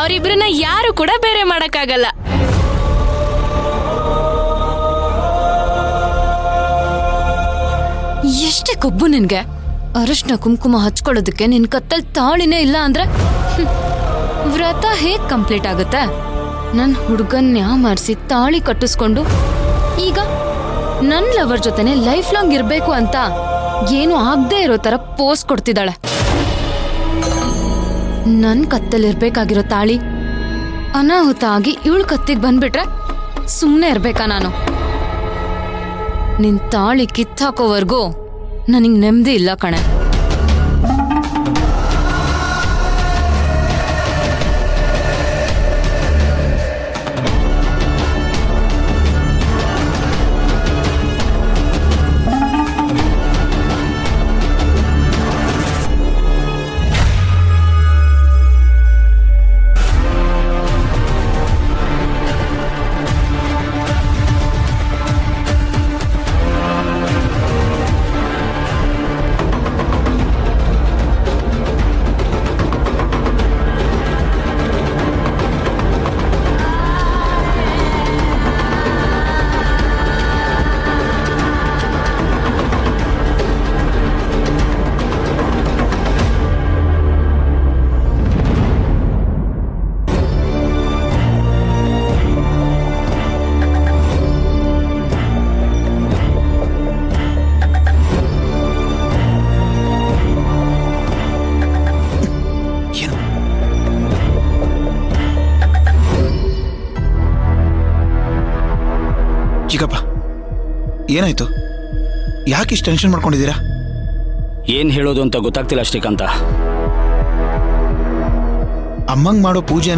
ಅವರಿಬ್ರನ್ನ ಯಾರು ಕೂಡ ಬೇರೆ ಮಾಡಕ್ಕಾಗಲ್ಲ. ಎಷ್ಟೇ ಕೊಬ್ಬು ನಿನ್ಗೆ. ಅರಶಿನ ಕುಂಕುಮ ಹಚ್ಕೊಳ್ಳೋದಕ್ಕೆ ನಿನ್ ಕತ್ತಲ್ ತಾಳಿನೇ ಇಲ್ಲ ಅಂದ್ರೆ ವ್ರತ ಹೇಗ್ ಕಂಪ್ಲೀಟ್ ಆಗುತ್ತೆ? ನನ್ ಹುಡುಗನ್ಯ ಮರ್ಸಿ ತಾಳಿ ಕಟ್ಟಿಸ್ಕೊಂಡು ಈಗ ನನ್ ಲವರ್ ಜೊತೆನೆ ಲೈಫ್ ಲಾಂಗ್ ಇರ್ಬೇಕು ಅಂತ ಏನು ಆಗದೆ ಇರೋ ತರ ಪೋಸ್ ಕೊಡ್ತಿದ್ದಾಳೆ. ನನ್ ಕತ್ತಲಿರ್ಬೇಕಾಗಿರೋ ತಾಳಿ ಅನಾಹುತ ಆಗಿ ಇವಳು ಕತ್ತಿಗೆ ಬಂದ್ಬಿಟ್ರೆ ಸುಮ್ನೆ ಇರ್ಬೇಕಾ ನಾನು? ನಿನ್ ತಾಳಿ ಕಿತ್ತಾಕೋವರ್ಗೂ ನನಗ್ ನೆಮ್ಮದಿ ಇಲ್ಲ ಕಣೆ. ಚಿಕ್ಕಪ್ಪ, ಏನಾಯ್ತು? ಯಾಕೆ ಇಷ್ಟು ಟೆನ್ಷನ್ ಮಾಡ್ಕೊಂಡಿದ್ದೀರಾ? ಏನ್ ಹೇಳೋದು ಅಂತ ಗೊತ್ತಾಗ್ತಿಲ್ಲ ಶ್ರೀಕಾಂತ. ಅಮ್ಮಂಗ್ ಮಾಡೋ ಪೂಜೆ